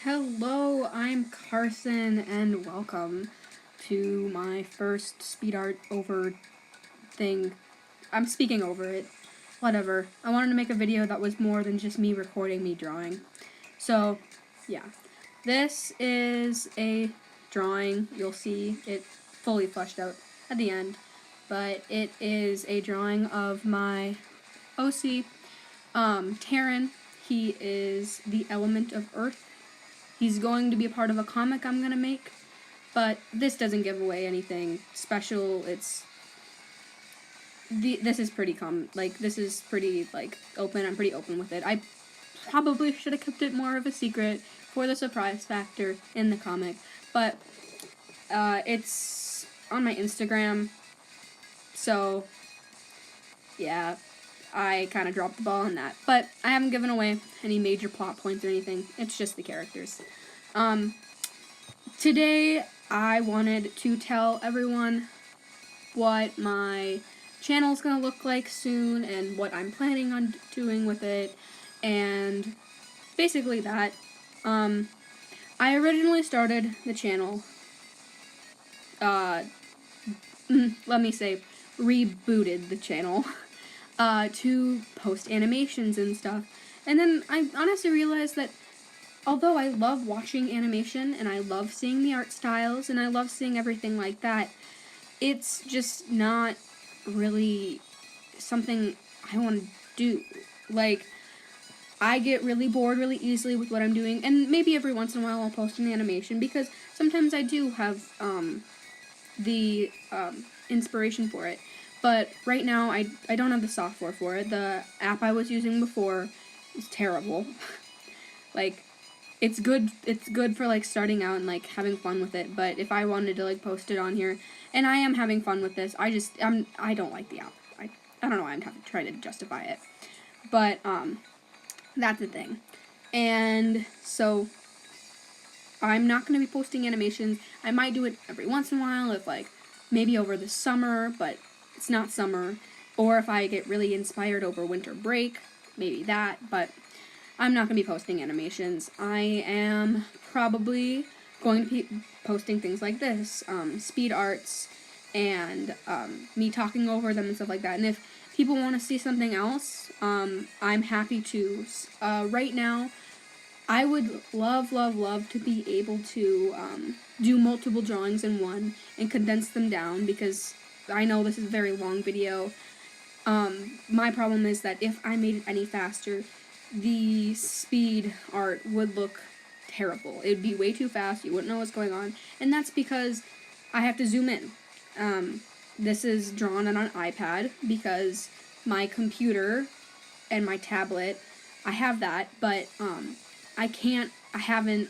Hello, I'm Carson, and welcome to my first speed art over thing. I'm speaking over it. Whatever. I wanted to make a video that was more than just me recording me drawing. So, yeah. This is a drawing. You'll see it fully fleshed out at the end. But it is a drawing of my OC, Terran. He is the element of Earth. He's going to be a part of a comic I'm going to make, but this doesn't give away anything special. This is pretty this is pretty, open. I'm pretty open with it. I probably should have kept it more of a secret for the surprise factor in the comic, but it's on my Instagram, so yeah, I kind of dropped the ball on that. But I haven't given away any major plot points or anything. It's just the characters. Today, I wanted to tell everyone what my channel's gonna look like soon and what I'm planning on doing with it, and basically that. I originally started the channel, let me say, rebooted the channel, to post animations and stuff. And then I honestly realized that although I love watching animation and I love seeing the art styles and I love seeing everything like that, it's just not really something I want to do. I get really bored really easily with what I'm doing, and maybe every once in a while I'll post an animation because sometimes I do have the inspiration for it. But right now, I don't have the software for it. The app I was using before is terrible. It's good for, starting out and, having fun with it. But if I wanted to, post it on here, and I am having fun with this, I don't like the app. I don't know why I'm trying to justify it. But, that's the thing. And so, I'm not going to be posting animations. I might do it every once in a while if, maybe over the summer, but it's not summer, or if I get really inspired over winter break, maybe that, but I'm not going to be posting animations. I am probably going to be posting things like this, speed arts, and me talking over them and stuff like that. And if people want to see something else, I'm happy to. Right now, I would love to be able to do multiple drawings in one and condense them down, because I know this is a very long video. My problem is that if I made it any faster, the speed art would look terrible. It would be way too fast, you wouldn't know what's going on, and that's because I have to zoom in. This is drawn on an iPad because my computer and my tablet, I have that, but I haven't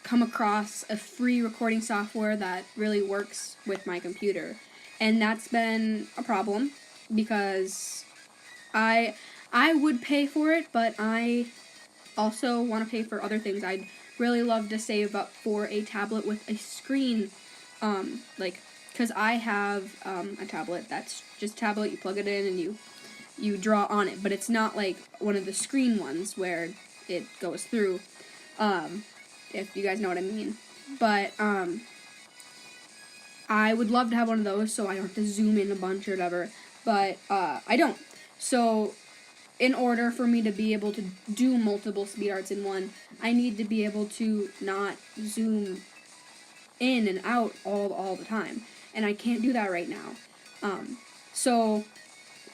come across a free recording software that really works with my computer. And that's been a problem because I would pay for it, but I also want to pay for other things. I'd really love to save up for a tablet with a screen, because I have a tablet that's just a tablet, you plug it in and you draw on it, but it's not like one of the screen ones where it goes through, if you guys know what I mean. But I would love to have one of those so I don't have to zoom in a bunch or whatever, but I don't. So in order for me to be able to do multiple speed arts in one, I need to be able to not zoom in and out all the time, and I can't do that right now. So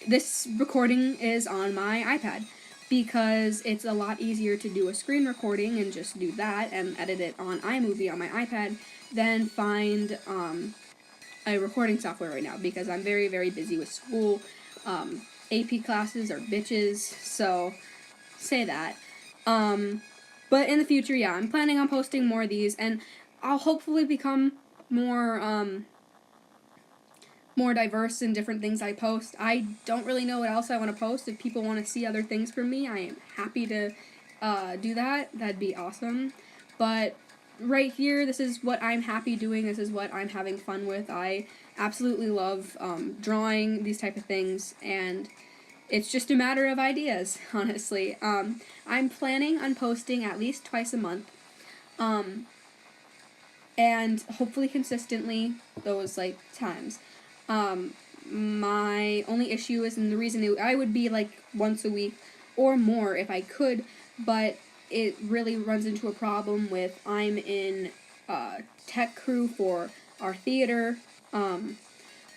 this recording is on my iPad because it's a lot easier to do a screen recording and just do that and edit it on iMovie on my iPad than find a recording software right now, because I'm very, very busy with school. AP classes are bitches, so say that. But in the future, yeah, I'm planning on posting more of these, and I'll hopefully become more diverse in different things I post. I don't really know what else I want to post. If people want to see other things from me, I am happy to do that. That'd be awesome. But right here, this is what I'm happy doing. This is what I'm having fun with. I absolutely love drawing these type of things, and it's just a matter of ideas, honestly. I'm planning on posting at least twice a month. And hopefully consistently those, like, times. My only issue is, and the reason I would be, like, once a week or more if I could, but it really runs into a problem with I'm in tech crew for our theater. I'm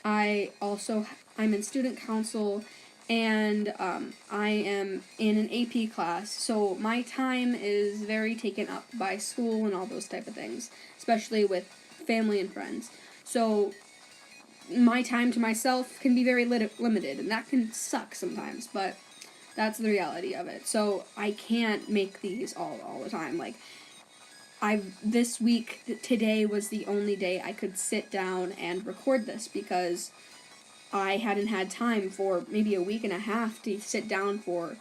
in student council, and I am in an AP class, so my time is very taken up by school and all those type of things, especially with family and friends. So my time to myself can be very limited, and that can suck sometimes, but that's the reality of it. So I can't make these all the time. Like, this week, today was the only day I could sit down and record this, because I hadn't had time for maybe a week and a half to sit down for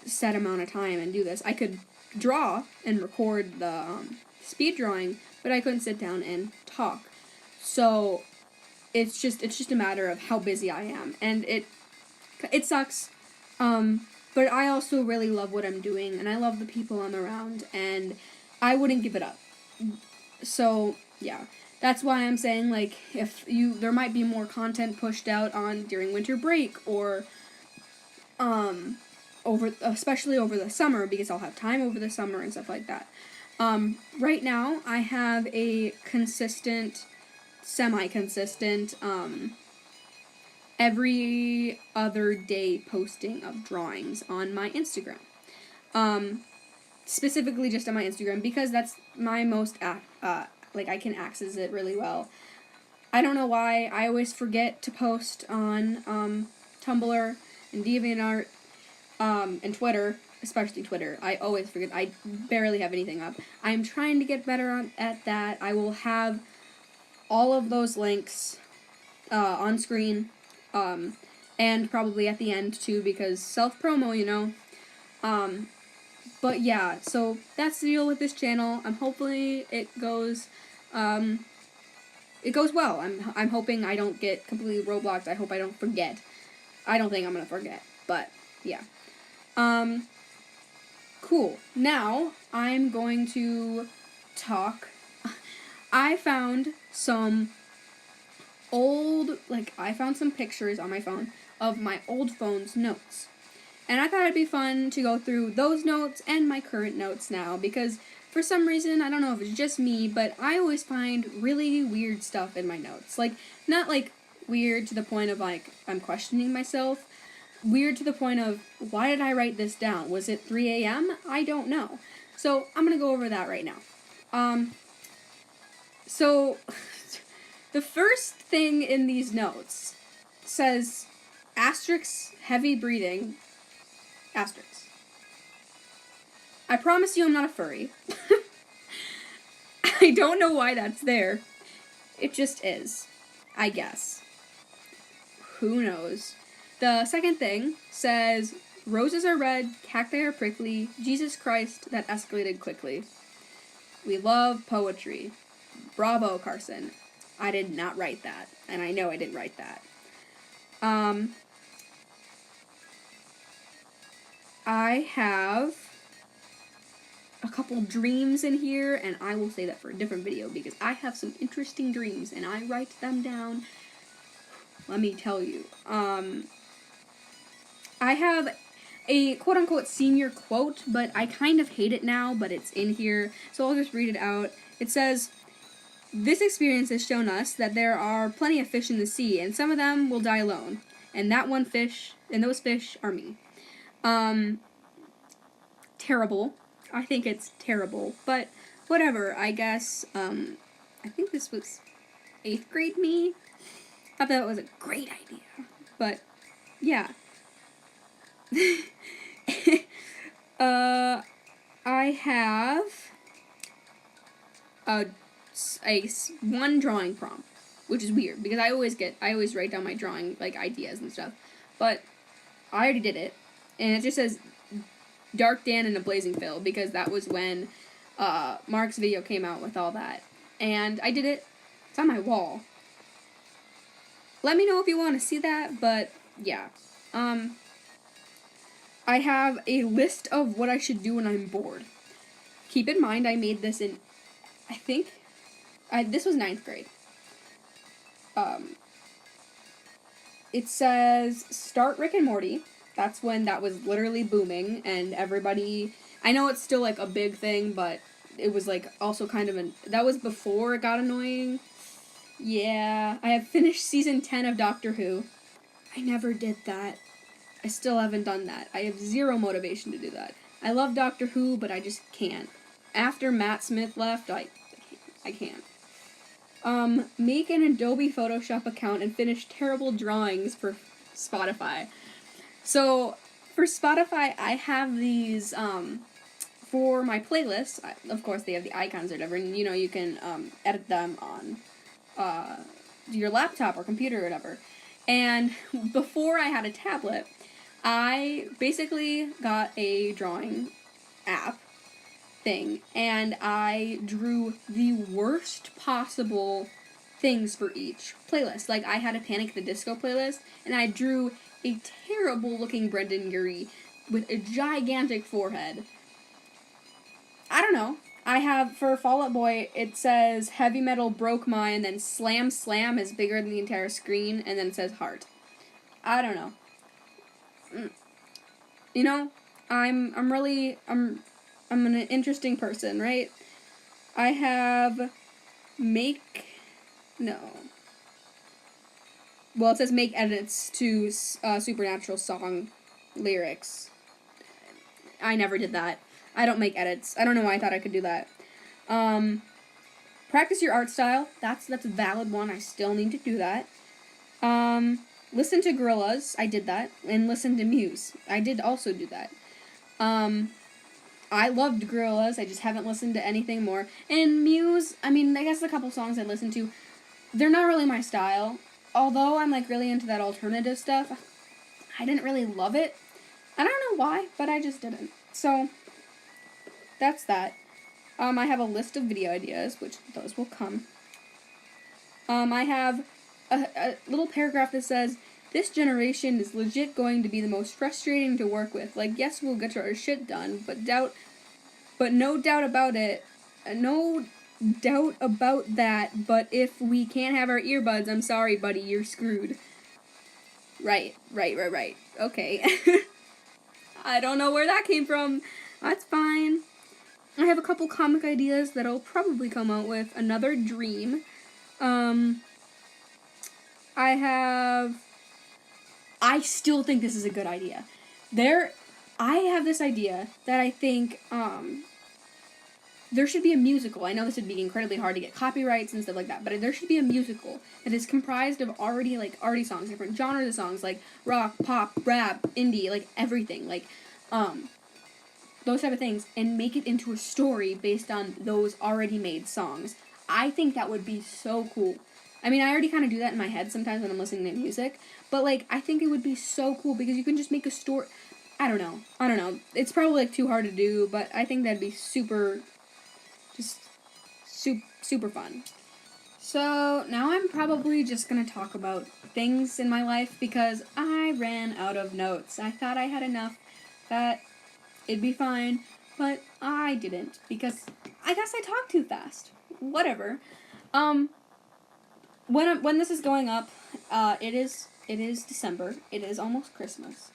a set amount of time and do this. I could draw and record the speed drawing, but I couldn't sit down and talk. So it's just a matter of how busy I am, and it sucks. But I also really love what I'm doing, and I love the people I'm around, and I wouldn't give it up. So yeah. That's why I'm saying, like, there might be more content pushed out on during winter break, or especially over the summer, because I'll have time over the summer and stuff like that. Right now, I have a consistent, semi-consistent, every other day posting of drawings on my Instagram. Specifically just on my Instagram, because that's my most I can access it really well. I don't know why. I always forget to post on Tumblr and DeviantArt and Twitter, especially Twitter. I always forget. I barely have anything up. I'm trying to get better at that. I will have all of those links on screen, and probably at the end too, because self-promo, you know. But yeah, so that's the deal with this channel. I'm hopefully it goes well. I'm hoping I don't get completely roadblocked. I hope I don't forget. I don't think I'm gonna forget, but yeah. Cool. Now I'm going to talk. I found some pictures on my phone of my old phone's notes. And I thought it'd be fun to go through those notes and my current notes now, because for some reason, I don't know if it's just me, but I always find really weird stuff in my notes. Like, not like weird to the point of, like, I'm questioning myself. Weird to the point of, why did I write this down? Was it 3 a.m.? I don't know. So I'm going to go over that right now. So the first thing in these notes says, asterisk, heavy breathing, asterisk. I promise you I'm not a furry. I don't know why that's there. It just is, I guess. Who knows? The second thing says, roses are red, cacti are prickly, Jesus Christ, that escalated quickly. We love poetry. Bravo, Carson. I did not write that, and I know I didn't write that. I have a couple dreams in here, and I will say that for a different video, because I have some interesting dreams, and I write them down. Let me tell you. I have a quote-unquote senior quote, but I kind of hate it now, but it's in here, so I'll just read it out. It says, "This experience has shown us that there are plenty of fish in the sea, and some of them will die alone. And those fish are me." Terrible. I think it's terrible, but whatever, I guess. I think this was 8th grade me. I thought it was a great idea, but yeah. I have one drawing prompt, which is weird, because I always write down my drawing, like, ideas and stuff, but I already did it, and it just says Dark Dan and a Blazing Phil, because that was when Mark's video came out with all that, and I did it. It's on my wall. Let me know if you want to see that, but yeah. I have a list of what I should do when I'm bored. Keep in mind, I made this in, I think, this was 9th grade. It says, start Rick and Morty. That's when that was literally booming, and everybody, I know it's still, like, a big thing, but it was, like, also kind of that was before it got annoying. Yeah, I have finished season 10 of Doctor Who. I never did that. I still haven't done that. I have zero motivation to do that. I love Doctor Who, but I just can't. After Matt Smith left, I can't. Make an Adobe Photoshop account and finish terrible drawings for Spotify. So, for Spotify, I have these, for my playlists, of course they have the icons or whatever, and you can, edit them on, your laptop or computer or whatever. And before I had a tablet, I basically got a drawing app thing, and I drew the worst possible things for each playlist. Like, I had a Panic at the Disco playlist, and I drew a terrible-looking Brendan Urie with a gigantic forehead. I don't know. I have, for Fall Out Boy, it says Heavy Metal Broke My, and then Slam Slam is bigger than the entire screen, and then it says Heart. I don't know. I'm an interesting person, right? I have Well, it says make edits to Supernatural song lyrics. I never did that. I don't make edits. I don't know why I thought I could do that. Practice your art style. That's a valid one. I still need to do that. Listen to Gorillaz. I did that. And listen to Muse. I did also do that. I loved Gorillaz. I just haven't listened to anything more. And Muse, I guess a couple songs I listened to, they're not really my style. Although I'm, really into that alternative stuff, I didn't really love it. I don't know why, but I just didn't. So, that's that. I have a list of video ideas, which those will come. I have a little paragraph that says, this generation is legit going to be the most frustrating to work with. Yes, we'll get our shit done, but no doubt about it. No doubt about that, but if we can't have our earbuds, I'm sorry, buddy, you're screwed. Right. Okay. I don't know where that came from. That's fine. I have a couple comic ideas that I'll probably come out with. Another Dream. I still think this is a good idea. I have this idea that I think, there should be a musical. I know this would be incredibly hard to get copyrights and stuff like that, but there should be a musical that is comprised of already songs, different genres of songs, like rock, pop, rap, indie, everything, those type of things, and make it into a story based on those already made songs. I think that would be so cool. I already kind of do that in my head sometimes when I'm listening to music, but, I think it would be so cool because you can just make a story. I don't know. It's probably, too hard to do, but I think that'd be super fun. So, now I'm probably just gonna talk about things in my life because I ran out of notes. I thought I had enough that it'd be fine, but I didn't because I guess I talked too fast. Whatever. When this is going up, it is December. It is almost Christmas.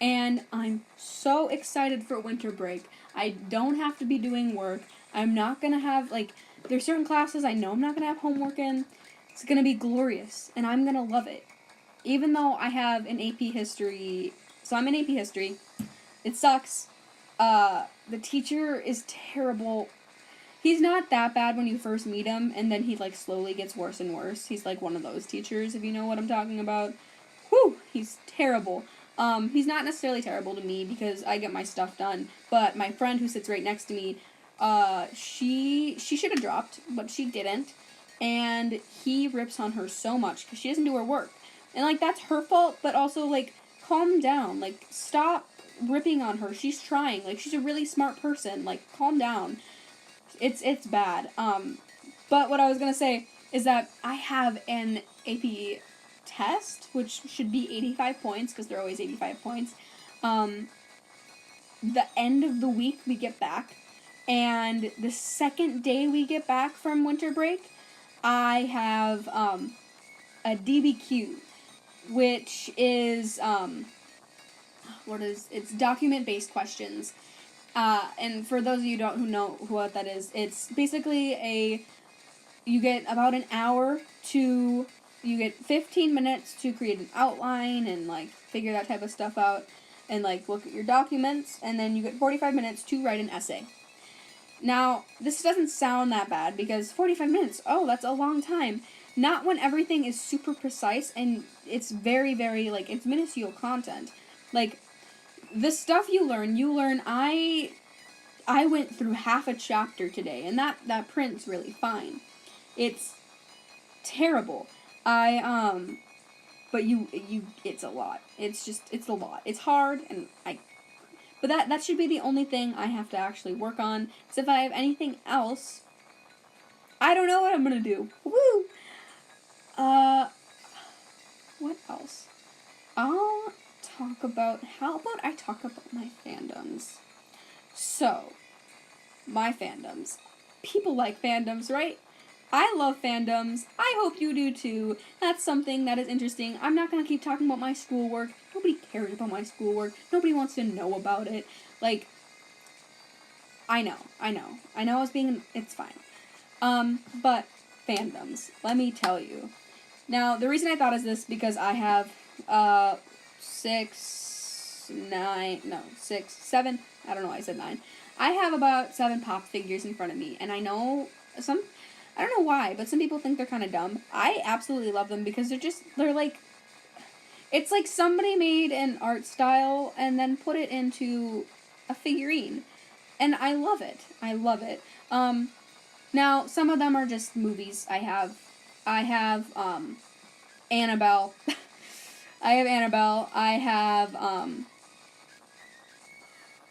And I'm so excited for winter break. I don't have to be doing work. I'm not gonna have, there's certain classes I know I'm not gonna have homework in. It's gonna be glorious, and I'm gonna love it. Even though I have an AP History, so I'm in AP History. It sucks. The teacher is terrible. He's not that bad when you first meet him, and then he, slowly gets worse and worse. He's, one of those teachers, if you know what I'm talking about. Whew, he's terrible. He's not necessarily terrible to me because I get my stuff done, but my friend who sits right next to me, she should have dropped, but she didn't, and he rips on her so much because she doesn't do her work. And, that's her fault, but also, calm down. Stop ripping on her. She's trying. She's a really smart person. Calm down. It's bad. But what I was gonna say is that I have an AP test, which should be 85 points, because they're always 85 points, the end of the week we get back, and the second day we get back from winter break, I have a DBQ, which is it's document-based questions. And for those of you who know what that is, it's basically you get about an hour to, you get 15 minutes to create an outline and, like, figure that type of stuff out and, like, look at your documents, and then you get 45 minutes to write an essay. Now, this doesn't sound that bad, because 45 minutes, oh, that's a long time. Not when everything is super precise, and it's very, very, like, it's minuscule content. Like, the stuff you learn, I went through half a chapter today, and that print's really fine. It's terrible. But it's a lot. It's a lot. It's hard, and but that should be the only thing I have to actually work on. So if I have anything else, I don't know what I'm gonna do. Woo! What else? How about I talk about my fandoms? So, my fandoms. People like fandoms, right? I love fandoms. I hope you do too. That's something that is interesting. I'm not going to keep talking about my schoolwork. Nobody cares about my schoolwork. Nobody wants to know about it. Like, I know. It's fine. But fandoms. Let me tell you. Now, the reason I thought is this because I have, 7, I don't know why I said 9. I have about 7 pop figures in front of me, and I know I don't know why, but some people think they're kind of dumb. I absolutely love them because they're like, it's like somebody made an art style and then put it into a figurine. And I love it. Now, some of them are just movies. I have, Annabelle. I have,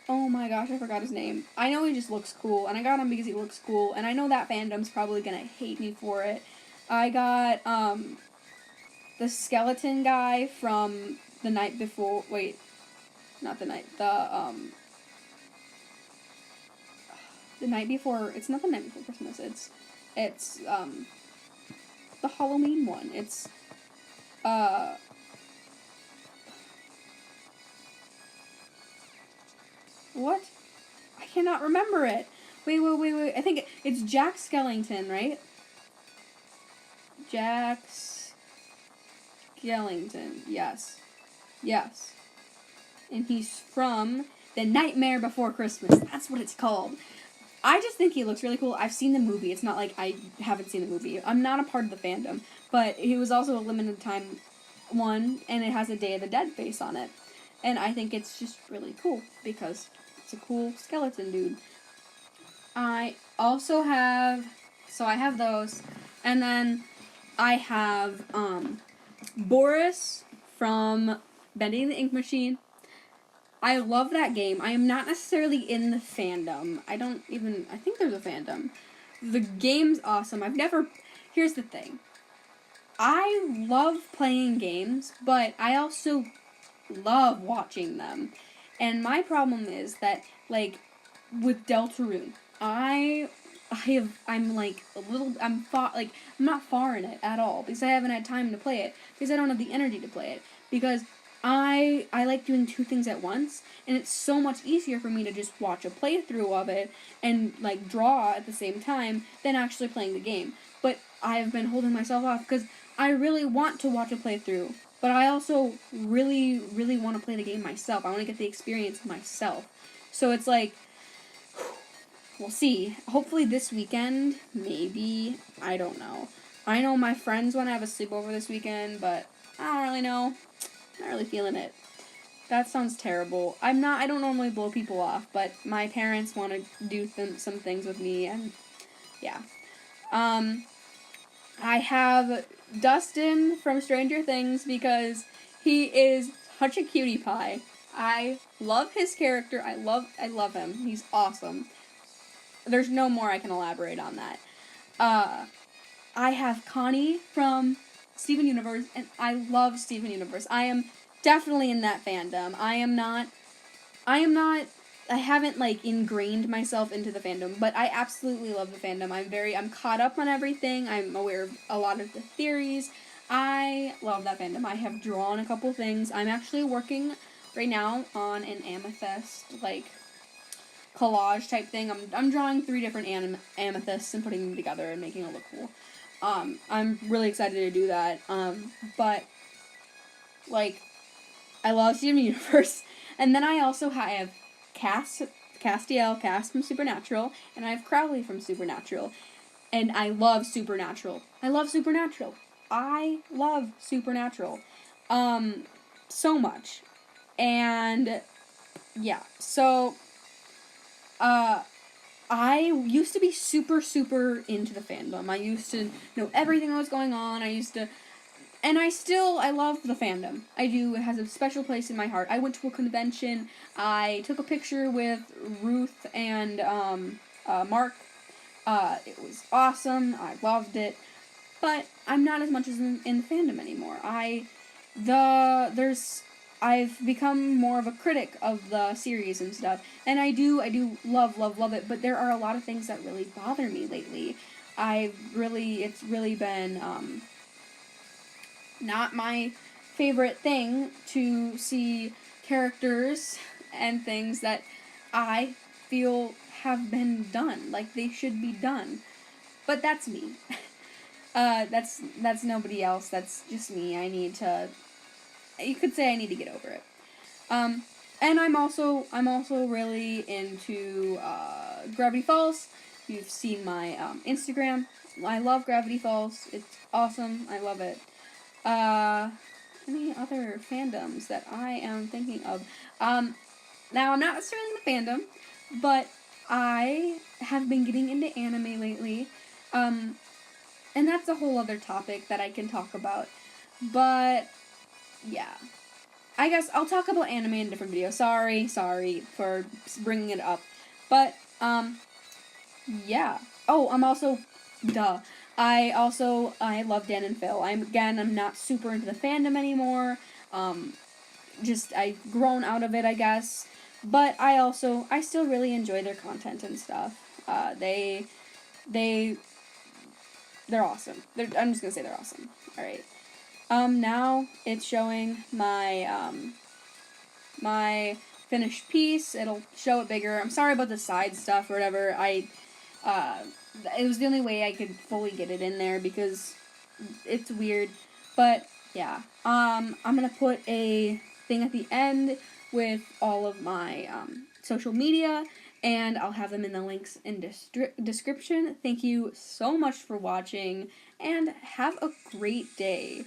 oh my gosh, I forgot his name. I know he just looks cool, and I got him because he looks cool, and I know that fandom's probably gonna hate me for it. I got, the skeleton guy from The Night Before, The Night Before, it's not The Night Before Christmas, it's the Halloween one. It's, what? I cannot remember it. Wait. I think it's Jack Skellington, right? Jack Skellington. Yes. And he's from The Nightmare Before Christmas. That's what it's called. I just think he looks really cool. I've seen the movie. It's not like I haven't seen the movie. I'm not a part of the fandom. But he was also a limited time one, and it has a Day of the Dead face on it. And I think it's just really cool because it's a cool skeleton dude. I also have, I have those, and then I have, Boris from Bending the Ink Machine. I love that game. I am not necessarily in the fandom. I think there's a fandom. The game's awesome. Here's the thing. I love playing games, but I also love watching them. And my problem is that, like, with Deltarune, I'm not far in it at all, because I haven't had time to play it, because I don't have the energy to play it, because I like doing 2 things at once, and it's so much easier for me to just watch a playthrough of it, and, like, draw at the same time, than actually playing the game. But I've been holding myself off, because I really want to watch a playthrough, but I also really, really want to play the game myself. I want to get the experience myself. So it's like, we'll see. Hopefully this weekend, maybe. I don't know. I know my friends want to have a sleepover this weekend, but I don't really know. Not really feeling it. That sounds terrible. I don't normally blow people off, but my parents want to do some things with me, and yeah. I have Dustin from Stranger Things because he is such a cutie pie. I love his character. I love him. He's awesome. There's no more I can elaborate on that. I have Connie from Steven Universe, and I love Steven Universe. I am definitely in that fandom. I am not I haven't, like, ingrained myself into the fandom, but I absolutely love the fandom. I'm caught up on everything. I'm aware of a lot of the theories. I love that fandom. I have drawn a couple things. I'm actually working right now on an amethyst, like, collage type thing. I'm drawing 3 different amethysts and putting them together and making it look cool. I'm really excited to do that. But, like, I love Steven Universe. And then I also have Castiel from Supernatural, and I have Crowley from Supernatural. And I love Supernatural. I love Supernatural. So much. And yeah, so I used to be super into the fandom. I used to know everything that was going on. And I love the fandom. I do. It has a special place in my heart. I went to a convention. I took a picture with Ruth and Mark. It was awesome. I loved it. But I'm not as much as in the fandom anymore. I've become more of a critic of the series and stuff. And I do love it. But there are a lot of things that really bother me lately. It's really been, not my favorite thing to see characters and things that I feel have been done, like they should be done. But that's me. That's nobody else. That's just me. You could say I need to get over it. And I'm also really into Gravity Falls. You've seen my Instagram. I love Gravity Falls. It's awesome. I love it. Any other fandoms that I am thinking of? Now I'm not necessarily in the fandom, but I have been getting into anime lately. And that's a whole other topic that I can talk about. But yeah, I guess I'll talk about anime in a different video. Sorry for bringing it up. But yeah. Oh, I love Dan and Phil. I'm not super into the fandom anymore. I've grown out of it, I guess. But I still really enjoy their content and stuff. They're awesome. I'm just gonna say they're awesome. Alright. Now it's showing my finished piece. It'll show it bigger. I'm sorry about the side stuff or whatever. It was the only way I could fully get it in there because it's weird. But yeah, I'm gonna put a thing at the end with all of my social media, and I'll have them in the links in description. Thank you so much for watching, and have a great day.